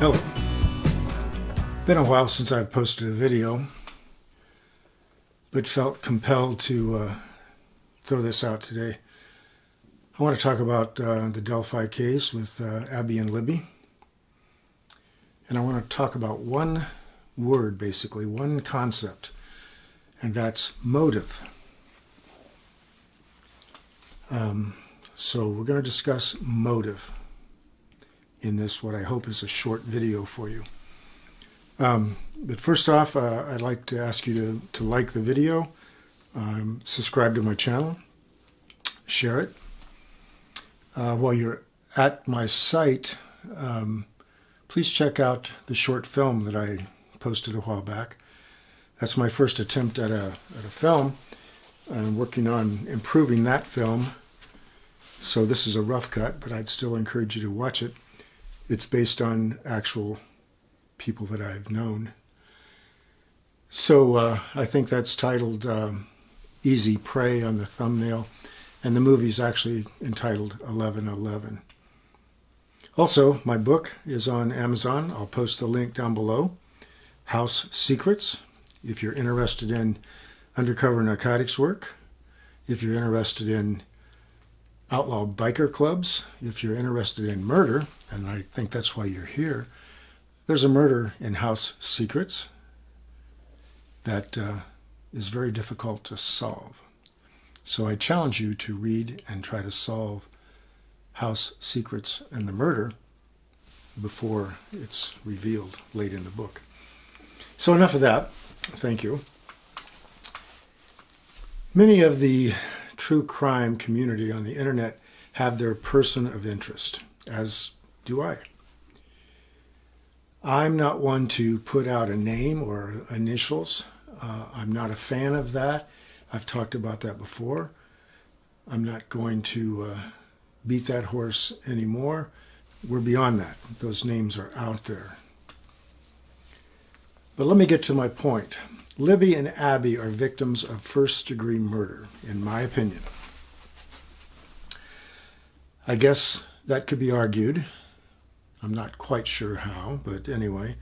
Hello. Been a while since I've posted a video, but felt compelled to throw this out today. I want to talk about the Delphi case with Abby and Libby. And I want to talk about one word, basically, one concept, and that's motive. So we're going to discuss motive in this, what I hope is a short video for you. But first off, I'd like to ask you to like the video, subscribe to my channel, share it. While you're at my site, please check out the short film that I posted a while back. That's my first attempt at a film. I'm working on improving that film. So this is a rough cut, but I'd still encourage you to watch it. It's based on actual people that I've known. So I think that's titled Easy Prey on the thumbnail, and the movie's actually entitled 1111. Also, my book is on Amazon. I'll post the link down below. House Secrets, if you're interested in undercover narcotics work, if you're interested in outlaw biker clubs, if you're interested in murder, and I think that's why you're here. There's a murder in House Secrets that is very difficult to solve. So I challenge you to read and try to solve House Secrets and the murder before it's revealed late in the book. So enough of that. Thank you. Many of the true crime community on the internet have their person of interest, as do I. I'm not one to put out a name or initials. I'm not a fan of that. I've talked about that before. I'm not going to beat that horse anymore. We're beyond that. Those names are out there. But let me get to my point. Libby and Abby are victims of first-degree murder, in my opinion. I guess that could be argued. I'm not quite sure how, but anyway.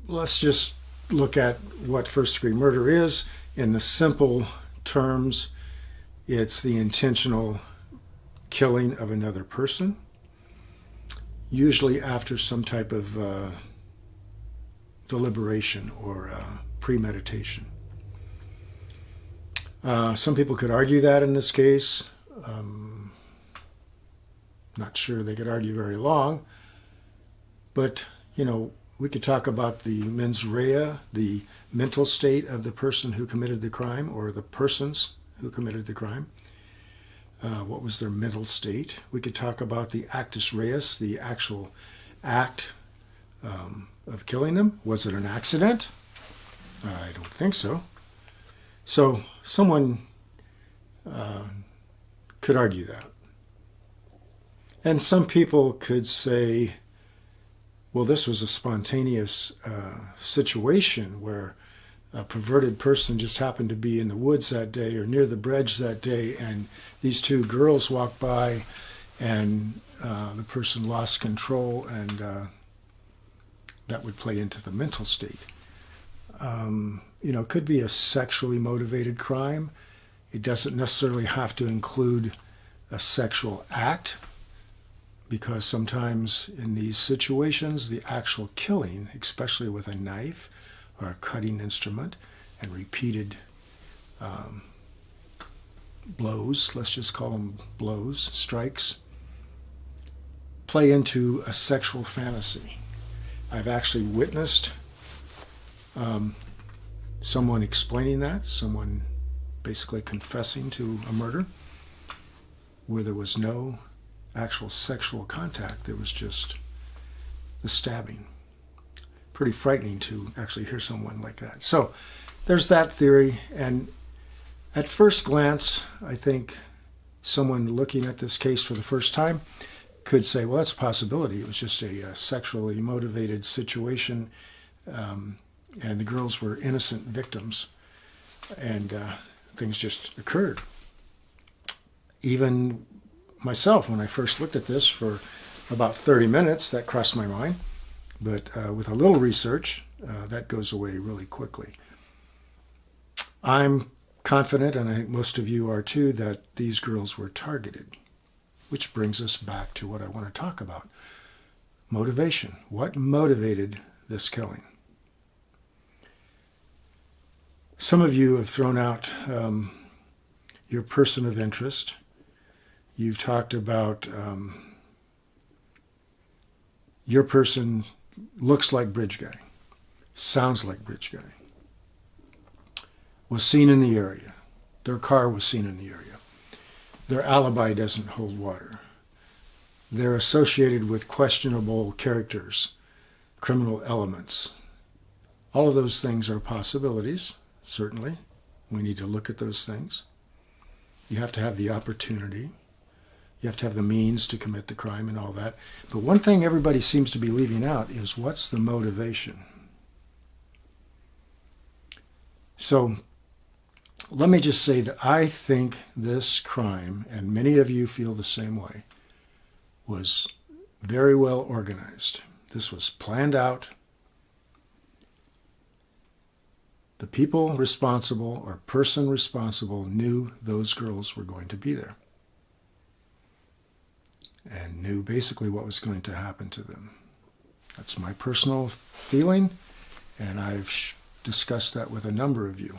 Let's just look at what first-degree murder is. In the simple terms, it's the intentional killing of another person, usually after some type of deliberation or premeditation. Some people could argue that in this case. Not sure they could argue very long, but we could talk about the mens rea, the mental state of the person who committed the crime, or the persons who committed the crime. What was their mental state? We could talk about the actus reus, the actual act of killing them. Was it an accident? I don't think so. So someone could argue that. And some people could say, well, this was a spontaneous situation where a perverted person just happened to be in the woods that day or near the bridge that day, and these two girls walked by and the person lost control, and that would play into the mental state. It could be a sexually motivated crime. It doesn't necessarily have to include a sexual act, because sometimes in these situations, the actual killing, especially with a knife or a cutting instrument and repeated blows, let's just call them blows, strikes, play into a sexual fantasy. I've actually witnessed someone explaining that, someone basically confessing to a murder where there was no actual sexual contact. There was just the stabbing. Pretty frightening to actually hear someone like that. So there's that theory, and at first glance, I think someone looking at this case for the first time could say, well, that's a possibility. It was just a sexually motivated situation, and the girls were innocent victims, and things just occurred. Even myself, when I first looked at this for about 30 minutes, that crossed my mind. But with a little research, that goes away really quickly. I'm confident, and I think most of you are too, that these girls were targeted, which brings us back to what I want to talk about. Motivation. What motivated this killing? Some of you have thrown out your person of interest. You've talked about your person looks like bridge guy, sounds like bridge guy, was seen in the area. Their car was seen in the area. Their alibi doesn't hold water. They're associated with questionable characters, criminal elements. All of those things are possibilities, certainly. We need to look at those things. You have to have the opportunity. You have to have the means to commit the crime and all that. But one thing everybody seems to be leaving out is what's the motivation? So let me just say that I think this crime, and many of you feel the same way, was very well organized. This was planned out. The people responsible or person responsible knew those girls were going to be there and knew basically what was going to happen to them. That's my personal feeling, and I've discussed that with a number of you.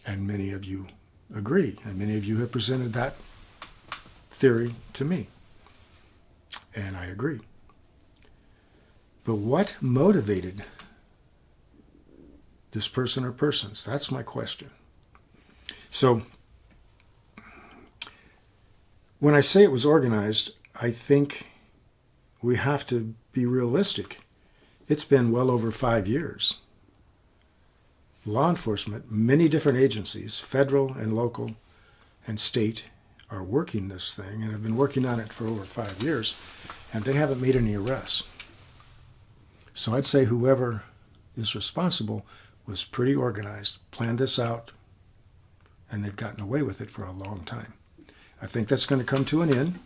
And many of you agree, and many of you have presented that theory to me. And I agree. But what motivated this person or persons? That's my question. So when I say it was organized, I think we have to be realistic. It's been well over 5 years. Law enforcement, many different agencies, federal and local and state, are working this thing and have been working on it for over 5 years, and they haven't made any arrests. So I'd say whoever is responsible was pretty organized, planned this out, and they've gotten away with it for a long time. I think that's going to come to an end.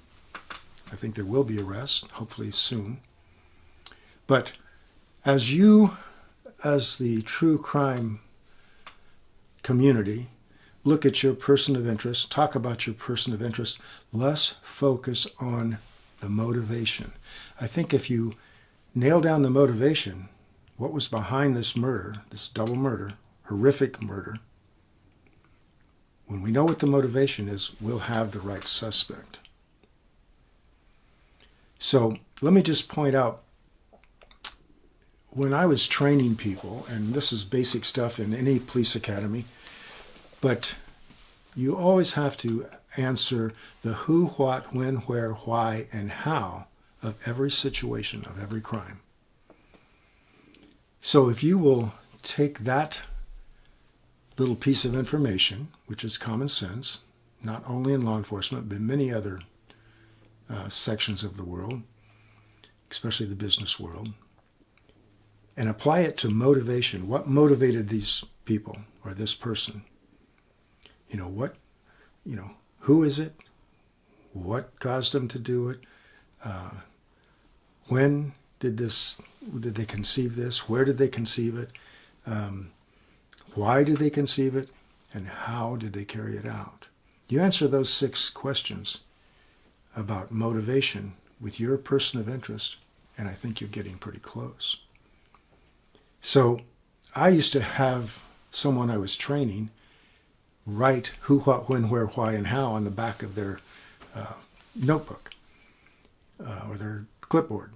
I think there will be arrests, hopefully soon. But as you, as the true crime community, look at your person of interest, talk about your person of interest, less focus on the motivation. I think if you nail down the motivation, what was behind this murder, this double murder, horrific murder, when we know what the motivation is, we'll have the right suspect. So let me just point out, when I was training people, and this is basic stuff in any police academy, but you always have to answer the who, what, when, where, why, and how of every situation, of every crime. So if you will take that little piece of information, which is common sense, not only in law enforcement, but in many other sections of the world, especially the business world, and apply it to motivation. What motivated these people or this person? Who is it? What caused them to do it? When did they conceive this? Where did they conceive it? Why did they conceive it? And how did they carry it out? You answer those 6 questions about motivation with your person of interest, and I think you're getting pretty close. So I used to have someone I was training write who, what, when, where, why, and how on the back of their notebook or their clipboard.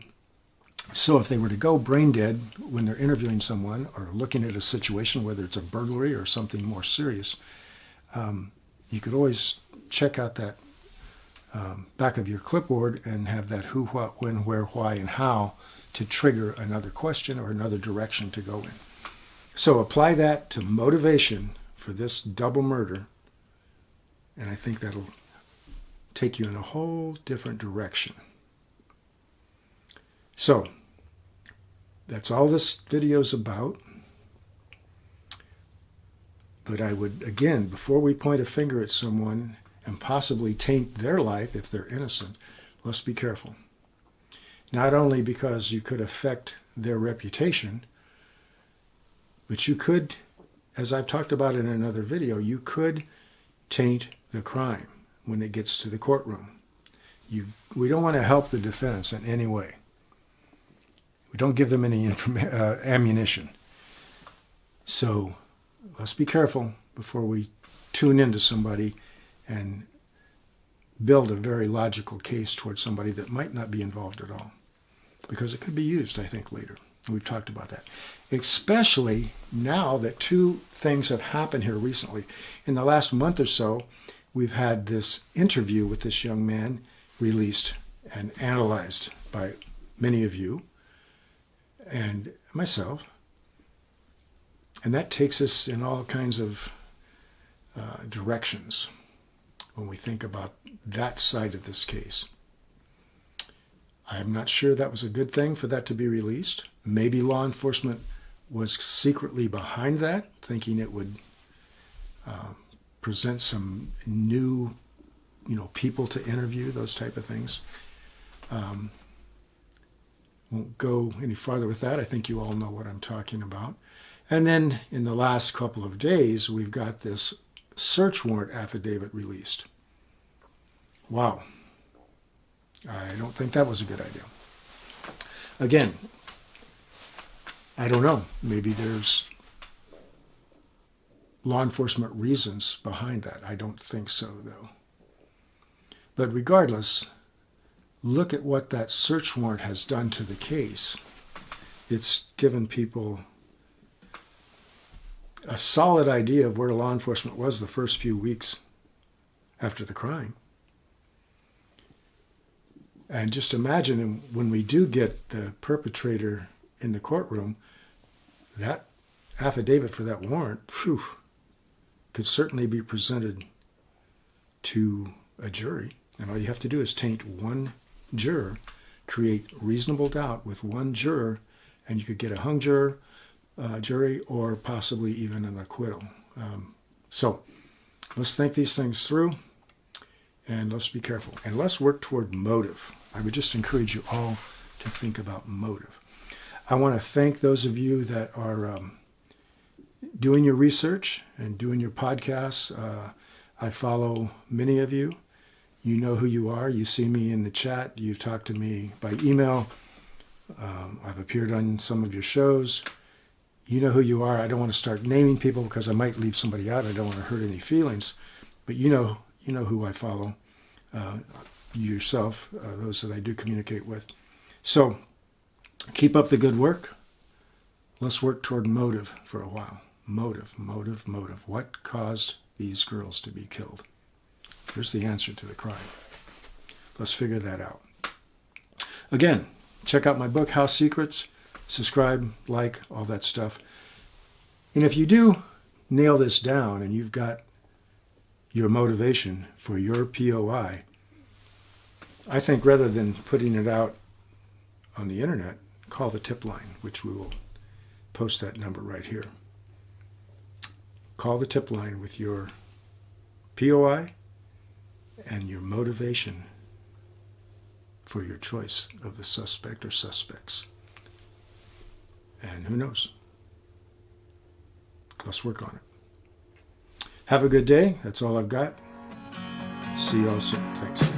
So if they were to go brain dead when they're interviewing someone or looking at a situation, whether it's a burglary or something more serious, you could always check out that back of your clipboard and have that who, what, when, where, why, and how to trigger another question or another direction to go in. So apply that to motivation for this double murder, and I think that'll take you in a whole different direction. So that's all this video is about. But I would, again, before we point a finger at someone and possibly taint their life if they're innocent, let's be careful. Not only because you could affect their reputation, but you could, as I've talked about in another video, you could taint the crime when it gets to the courtroom. We don't want to help the defense in any way. We don't give them any ammunition. So let's be careful before we tune into somebody and build a very logical case towards somebody that might not be involved at all. Because it could be used, I think, later. We've talked about that. Especially now that two things have happened here recently. In the last month or so, we've had this interview with this young man released and analyzed by many of you and myself. And that takes us in all kinds of directions when we think about that side of this case. I'm not sure that was a good thing for that to be released. Maybe law enforcement was secretly behind that, thinking it would present some new, people to interview, those type of things. Won't go any farther with that. I think you all know what I'm talking about. And then in the last couple of days, we've got this search warrant affidavit released. Wow. I don't think that was a good idea. Again, I don't know. Maybe there's law enforcement reasons behind that. I don't think so, though. But regardless, look at what that search warrant has done to the case. It's given people a solid idea of where law enforcement was the first few weeks after the crime. And just imagine when we do get the perpetrator in the courtroom, that affidavit for that warrant, could certainly be presented to a jury. And all you have to do is taint one juror, create reasonable doubt with one juror, and you could get a hung jury, or possibly even an acquittal. So let's think these things through, and let's be careful. And let's work toward motive. I would just encourage you all to think about motive. I want to thank those of you that are doing your research and doing your podcasts. I follow many of you. You know who you are. You see me in the chat. You've talked to me by email. I've appeared on some of your shows. You know who you are. I don't want to start naming people because I might leave somebody out. I don't want to hurt any feelings. But you know who I follow. Yourself, those that I do communicate with. So keep up the good work. Let's work toward motive for a while. Motive. What caused these girls to be killed? Here's the answer to the crime. Let's figure that out. Again, check out my book, House Secrets. Subscribe, like, all that stuff. And if you do nail this down and you've got your motivation for your POI, I think rather than putting it out on the internet, call the tip line, which we will post that number right here. Call the tip line with your POI and your motivation for your choice of the suspect or suspects. And who knows? Let's work on it. Have a good day. That's all I've got. See you all soon. Thanks.